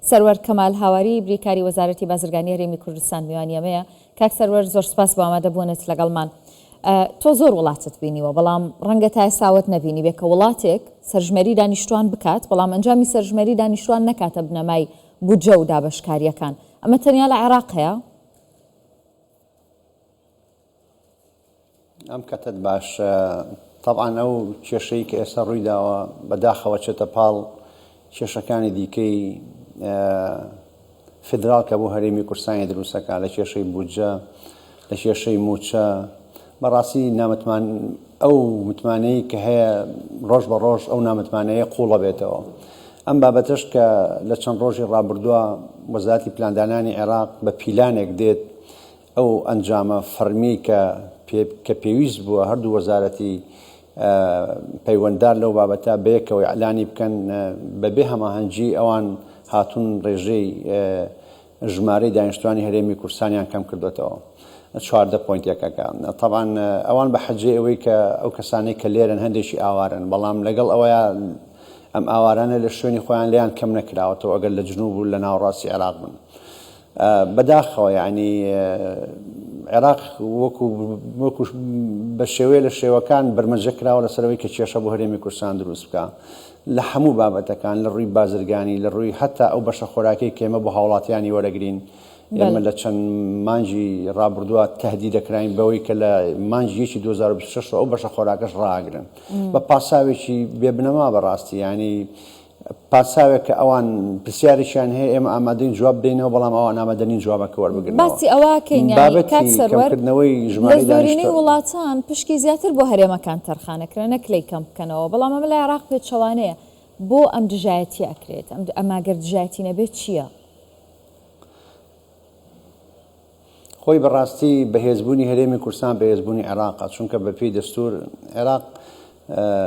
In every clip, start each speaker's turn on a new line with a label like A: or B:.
A: سەروەر کەمال هاواری بریکاری وەزارەتی بازرگانی هەرێمی کوردستان میوانیەمەیە. کاک سەروەر زۆر سپاس بۆ ئامادەبوونت لەگەڵمان. تۆ زۆر وڵاتت بینیوە بەڵام ڕەنگە تا ئێساوت نەبینی بێ کە وڵاتێک سەرژمێری دانیشتوان بکات بەڵام ئەنجامی سەرژمێری دانیشتوان نەکاتە بنەمای بودجە و دابەشکاریەکان. ئەمە تەنیا لە عێراق هەیە؟
B: ئەم کەتت باش. طبعا ئەو کێشەی کە ئێستا ڕوویداوە بەداخەوە چێتە پاڵ کێشەکانی دیکەی فدرال کە بۆ هەرێمی کوردستانی دروستەکە لە کێشەی بودجە، لە کێشەی موچە. بەڕاستی ئەو متمانەی کە هەیە ڕۆژ بە ڕۆژ ئەو نامتمانەیە قوڵە بێتەوە. ئەم بابەتش کە لە چەند ڕۆژی ڕابردووە وەزارەتی پلاندانانی عێراق بە پیلانێک دێت ئەو ئەنجامە فەرمی کە پێویست بووە هەردوو وەزارەتی پەیوەنددار لەو بابەتە بەیەکەوە ئەعلانی بکەن بەبێ هەماهەنگی ئەوان هاتوون ڕێژەی ژمارەی دانیشتوانی هەرێمی کوردستانیان کەم کردوێتەوە 14 پۆینتێکەکە. طبعا ئەوان بە حەجێ ئەوەی کە ئەو کەسانەی کە لێرن هەندێکی ئاوارن، بەڵام لەگەڵ ئەوەیە ئەم ئاوارانە لە شوێنی خۆیان لیان کەم نەکراوەتەوە ئەگەر لە جنوب و لە ناوەڕاستی عێراق بن. بەداخەوە یعنی عێراق وەکو بە شێوەیە لە شێوەکان بەرمەجە کراوە لەسەرەوەی کە کێشە بۆ هەرێمی کوردستان دروست بکە لە هەموو بابەتەکان، لە ڕووی بازرگانی، لە ڕووی هەتا ئەو بەشە خۆراکەی کێمە بۆ هاوڵاتیانی وەرەگرین. ئێمە لە چەند مانجی ڕابردووە تهدید دەکراین بەوەی کە لە مانجی 2026 ئەو بەشە خۆراکەش ڕاگرن بە پاساوێکی بێبنەما. بەڕاستی ینی پاساوێک کە ئەوان پرسیارێکیان هەیە ئێمە ئامادەین جواب بدەینەوە، بەڵام ئەوان ئامادەنین جوابەکە وەربگرن.
A: باسی ئەوەکەین کات سەروەر لە زۆرینەی وڵاتان پشکی زیاتر بۆ هەرێمەکان تەرخانەکرێن نەکلەی کەم بکەنەوە، بەڵام ئەمە لە عێراق پێچەوانەیە. بۆ ئەم دژایەتی ئەکرێت؟ ئەماگەر دژایەتی نەبێت چییە؟
B: خۆی بەڕاستی بەهێزبوونی هەرێمی کوردستان بەهێزبوونی عێراقە، چونکە بەپێی دەستور عێراق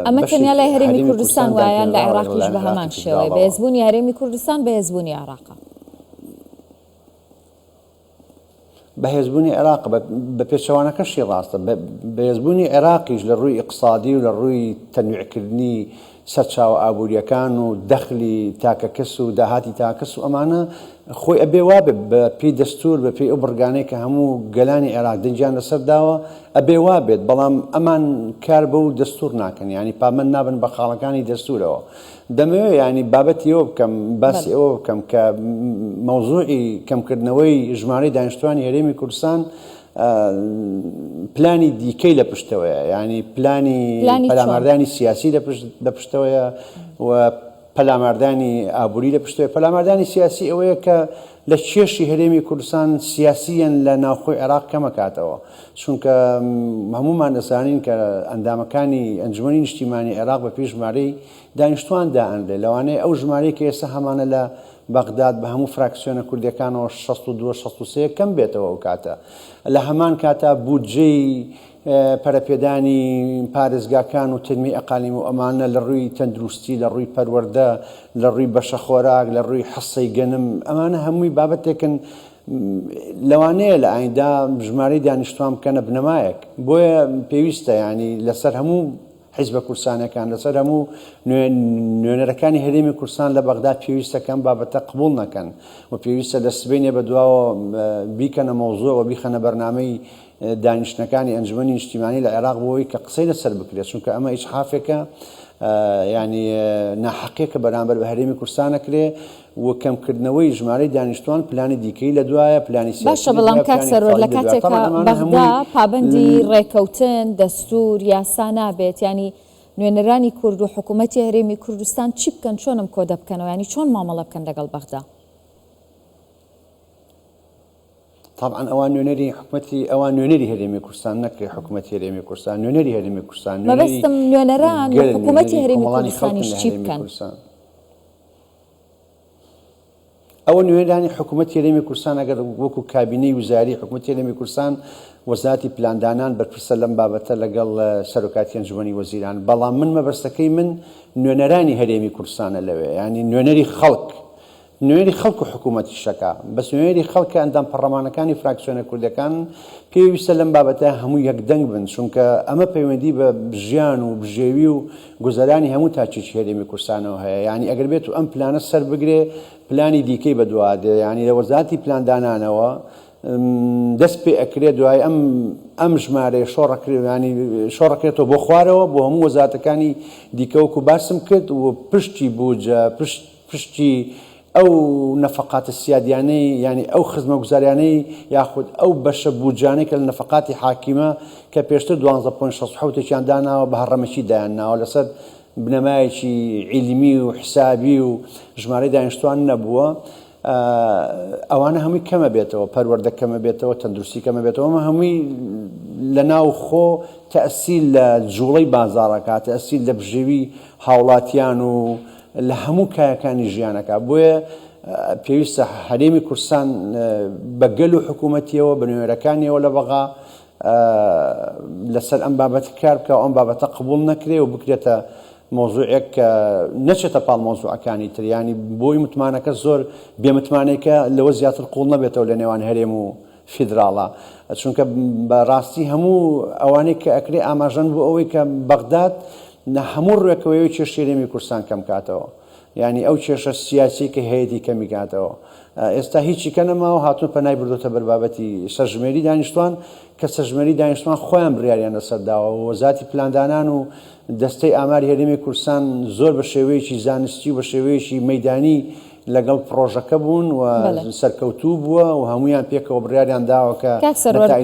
A: ئەمە تەنیا لای هەرێمی کوردستان وایان لە عێراقیش بە هەمان شێوەیە بەهێزبوونی هەرێمی کوردستان بەهێزبوونی عێراقە.
B: بەهێزبوونی عێراق بە پێچەوانەکەشی ڕاستە، بەهێزبوونی عێراقیش لە ڕووی ئیقتصادی و لە ڕووی تەنویعکردنی سەرچاوە ئابوووریەکان و دەخلی تاکەکەس و داهاتی تاکەس و ئەمانە خۆی ئەبێ وابێت بە پێی دەستور بە پێی ئەو بڕگانەی کە هەموو گەلانی عێراق دەنجیان لەسەر داوە ئەبێ وابێت، بەڵام ئەمان کار بە و دەستور ناکەن، ینی پامەند نابن بە خاڵەکانی دەستورەوە. دەمەوێت ینی بابەتی ئەوە بکەم، باسی ئەوە بکەم کە مەوزوعی کەمکردنەوەی ژمارەی دانیشتوانی هەرێمی کوردستان پلانی دیکەی لە پشتەوەیە، ینی پلانی پەلاماردانی سیاسی لە پشتەوەیە و پەلاماردانی ئابووری لە پشتەوەی. پەلاماردانی سیاسی ئەوەیە کە لە کێشی هەرێمی کوردستان سیاسیەن لە ناوخۆی عێراق کەمەکاتەوە، چونکە هەمومان دەزانین کە ئەندامەکانی ئەنجومەنی نیشتیمانی عێراق بە پێی ژمارەی دانیشتوان دائەنرێ، لەوانەیە ئەو ژمارەی کە ئێستا هەمانە لە بەغداد بە هەموو فراکسیۆنە کوردیەکانەوە 62-63 کەم بێتەوە ئەو کاتە. لە هەمان کاتە بودجەی پەرەپێدانی پارێزگاکان و ترمی ئەقالیم و ئەمانە لە ڕووی تەندروستی، لە ڕووی پەروەردە، لە ڕووی بەشە خۆراک، لە ڕووی حەسەی گەنم، ئەمانە هەمووی بابەتێکن لەوانەیە لە ئایندا ژمارەی دانیشتوان بکەنە بنەمایەک. بۆیە پێویستە ینی لەسەر هەموو حیزبە کوردستانەکان، لەسەر هەموو نوێنەرەکانی هەرێمی کوردستان لە بەغداد پێویستەکەم بابەتە قبول نەکەن و پێویستە لە سبەینێ بەدواوە بیکەنە مەوزوع و بیخەنە بەرنامەی دانیشتنەکانی ئەنجومەنی نیشتیمانی لە عێراق بۆەوەی کە قسەی لەسەر بکرێت، چونکە ئەمە ئیجحافێکە، ینی ناحەقێکە بەرامبەر بە هەرێمی کوردستان نەکرێ و کەمکردنەوەی ژمارەی دانیشتوان پلانی دیکەی لە دوایە، پلانی سیاسی.
A: باشە، بەڵام کاک سەروەر لە کاتێکە بەغدا پابەندی ڕێکەوتن دەستور یاسا نابێت، ینی نوێنەرانی کورد و حکوومەتی هەرێمی کوردستان چی بکەن، چۆنم کۆدە بکەنەوە، ینی چۆن مامەڵە بکەن لەگەڵ بەغدا؟
B: طبعا ئەوان نوێنەری حکوومەتی ئەوان نوێنەری هەرێمی کوردستان نەکرێ، حکوومەتی هەرێمی کوردستان نوێنەری هەرێمی کوردستان
A: مەبەستم نوێنەران و حکوومەتی هەرێمی کوردستانیش چی بکەن؟
B: ئەوە نوێنەرانی حکوومەتی هەرێمی کوردستان ئەگەر وەکو کابینەی وزاری حکوومەتی هەرێمی کوردستان وەزارەتی پلاندانان بەرپرسە لەم بابەتە لەگەڵ سەرۆکاتی ئەنجومەنی وەزیران، بەڵام من مەبەستەکەی من نوێنەرانی هەرێمی کوردستانە لەوێ، ینی نوێنەری خەڵک نوێری خەڵک و حکوومەتی شەکە بەس نوێری خەڵکە ئەندام پەرلەمانەکانی فراکسیۆنە کوردەکان پێویستە لەم بابەتە هەموو یەکدەنگ بن چونکە ئەمە پەیوەندی بە ژیان و بژێوی و گوزەرانی هەموو تاچێکی هەرێمی کوردستانەوە هەیە یعنی ئەگەر بێت و ئەم پلانە سەر بگرێ پلانی دیکەی بەدوادێ ینی لە وەزارەتی پلاندانانەوە دەست پێ ئەکرێت دوای ئەم ژمارەیە شۆڕەکرێنی شۆڕەکرێتەوە بۆ خوارەوە بۆ هەموو وەزارەتەکانی دیکەوەکو باسم کرد و پشتی بووجە پشتی ئەو نەفقاتە سیادیانەی ینی ئەو خزمە گوزاریانەی یاخود ئەو بەشە بوجانەی کە لە نەفقاتی حاکیمە کە پێشتر 12.67 داناوە بە هەڕەمەکی دایانناوە لەسەر بنەمایەکی عیلمی و حسابی و ژمارەی دانیشتوان نەبووە ئەوانە هەمووی کەمە بێتەوە پەروەردە کەمە بێتەوە تەندروستی کەمە بێتەوە ئەمە هەمووی لە ناو خۆ تەئسیل لە جوڵەی بازاڕەکە تەئسیل لە بژێوی هاوڵاتیان و لە هەموو کایەکانی ژیانەکە بۆیە پێویستە هەرێمی کوردستان بە گەل و حکوومەتیەوە بە نوێرەکانیەوە لە بەغا لەسەر ئەم بابەت کار بکە ئەم بابەتە قبول نەکرێ و بکرێتە مۆزوعێک کە نەچێتە پاڵ مۆزوعەکانی تر ینی بۆی متمانەکە زۆر بێمتمانێکە لەوە زیاتر قوڵ نەبێتەوە لە نێوان هەرێم و فیدراڵە چونکە بەڕاستی هەموو ئەوانەی کە ئەکرێ ئاماژەن بۆ ئەوەی کە بەغداد هەموو ڕێکەوەی کێشە هەرێمی کوردستان کەم کاتەوە ینی ئەو کێشە سیاسی کە هەیەی کەمی کاتەوە ئێستا هیچی کە نەماوە هاتوون پەنای بردوتە بەربابەتی سەرژمێری دانیشتوان کە سەرژمێری دانیشتوان خۆیان بڕیاریان لەسەرداوە وەزارەتی پلاندانان و دەستەی ئاماری هەرێمی کوردستان زۆر بە شێوەیەکی زانستی و بە شێوەیەکی مەیدانی لەگەڵ پرۆژەکە بوون و سەرکەوتوو بووە و هەمویان پێکەوە بڕیاریان داوە کە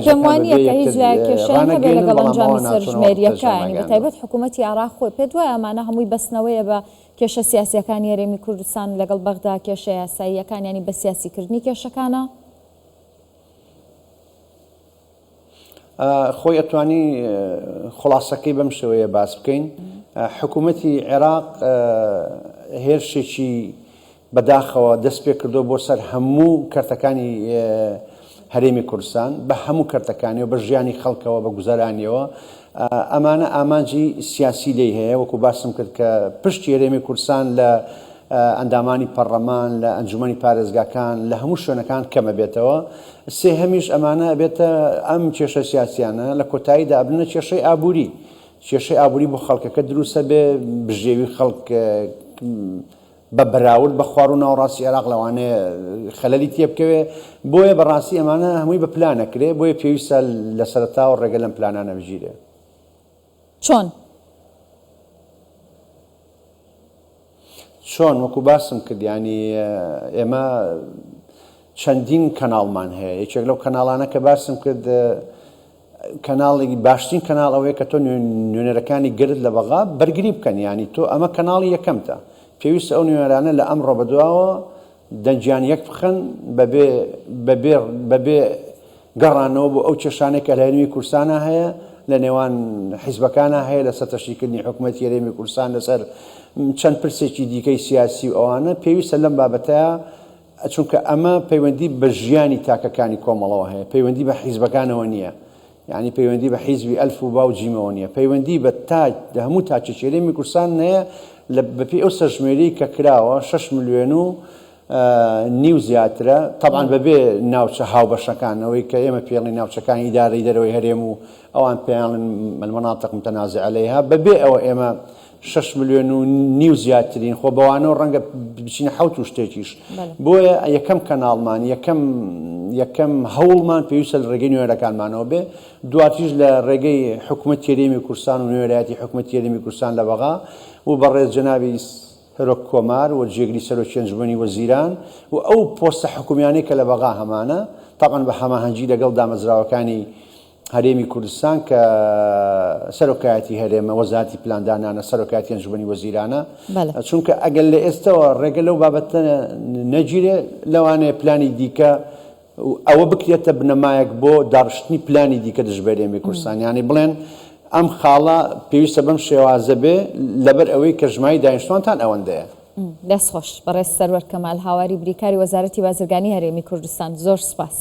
A: پێم وانە کە هیچ کێشیان هەبێت لەگەڵ ئەنجامی سەرژمێریەکانی بەتایبەت حکوومەتی عێراق خۆی پێ دوای ئەمانە هەمووی بەستنەوەیە بە کێشە سیاسیەکانی هەرێمی کوردستان لەگەڵ بەغدا کێشە یاساییەکان ینی بە سیاسیکردنی کێشەکانە
B: خۆی ئەتوانی خلاصەکەی بەم شێوەیە باس بکەین حکوومەتی عێراق هێرشێکی بەداخەوە دەست پێ کردو بۆ سەر هەموو کەرتەکانی هەرێمی کوردستان بە هەموو کەرتەکانی و بە ژیانی خەڵکەوە بە گوزارانیەوە ئەمانە ئامانجی سیاسی لێی هەیە وەکو باسم کرد کە پشتی هەرێمی کوردستان لە ئەندامانی پەرلەمان لە ئەنجومەنی پارێزگاکان لە هەموو شوێنەکان کەمە بێتەوە سێ هەمیش ئەمانە بێتە ئەم کێشە سیاسیانە لە کۆتاییدا ئەبنە کێشەی ئابووری کێشەی ئابووری بۆ خەڵکەکە دروستە بێ بژێوی خەڵک بە بەراورد بە خوار و ناوەڕاستی عێراق لەوانەیە خەلەلی تێ بکەوێ بۆیە بەڕاستی ئەمانە هەمووی بە پلانەکرێ بۆیە پێویستە لە سەرەتاوە ڕێگە لەم پلانانە بژیرێ چۆن وەکو باسم کرد ینی ئێمە چەندین کەناڵمان هەیە یەکێک لەو کەناڵانە کە باسم کرد کەناڵێکی باشترین کەناڵ ئەوەیە کە تۆ نوێنەرەکانی گرت لە بەغا بەرگری بکەن ینی تۆ ئەمە کەناڵی یەکەمتە پێویستە ئەو نوێنەرانە لە ئەمڕۆ بەدواوە دەنجیان یەک بخەن بەبێ گەڕانەوە بۆ ئەو کێشانێک کە لە هەرێمی کوردستانە هەیە لە نێوان حیزبەکانە هەیە لەسەر تەشکیلکردنی حکوومەتی هەرێمی کوردستان لەسەر چەند پرسێکی دیکەی سیاسی و ئەوانە پێویستە لەم بابەتەیە چونکە ئەمە پەیوەندی بە ژیانی تاکەکانی کۆمەڵەوە هەیە پەیوەندی بە حیزبەکانەوە نییە یعنی پەیوەندی بە حیزبی ئەلف و با و جیمەوە نییە پەیوەندی بە هەموو تاچێکی هەرێمی کوردستان هەیە بەپێی ئەو سەرژمێری کە کراوە 6 ملیۆن و نیو زیاترە طبعا بەبێ ناوچە هاوبەشەکانەوەی کە ئێمە پێڵی ناوچەکانی ئیدارەی دەرەوەی هەرێم و ئەوان پێیان المناطق متنازع عليها بەبێ ئەوە ئێمە 6 ملیۆن و نیو زیاترین خۆ بەوانەوە ڕەنگە بچینە حوت و شتێکیش بۆیە یەکەم کەناڵمان یەکەم هەوڵمان پێویستە لە ڕێگەی نوێنەرەکانمانەوە بێ دواتیش لە ڕێگەی حکوومەتی هەرێمی کوردستان و نوێنەرایەتی حکوومەتی هەرێمی کوردستان لە بەغا و بەڕێز جەنابی هەرۆک کۆمار و جێگری سەرۆکی ئەنجومەنی وەزیران و ئەو پۆستە حکومیانەی کە لە بەغا هەمانە طبعا بە هەماهەنگی لەگەڵ دامەزراوەکانی هەرێمی کوردستان کە سەرۆکایەتی هەرێمە وەزارەتی پلاندانانە سەرۆکایەتی ئەنجومەنی وەزیرانە چونکە ئەگەر لە ئێستاوە ڕێگە لەو بابەتە نەگیرێ لەوانەیە پلانی دیکە ئەوە بکرێتە بنەمایەک بۆ داڕشتنی پلانی دیکە دژبەر هەرێمی کوردستان یعنی بڵێن ئەم خاڵە پێویستە بەم شێوازە بێ لەبەر ئەوەی کە ژماری دانیشتوانتان ئەوەندەیە
A: دەستخۆش بەڕێز سەرۆر کەمال هاواری بریکاری وەزارەتی بازرگانی هەرێمی کوردستان زۆر سپاس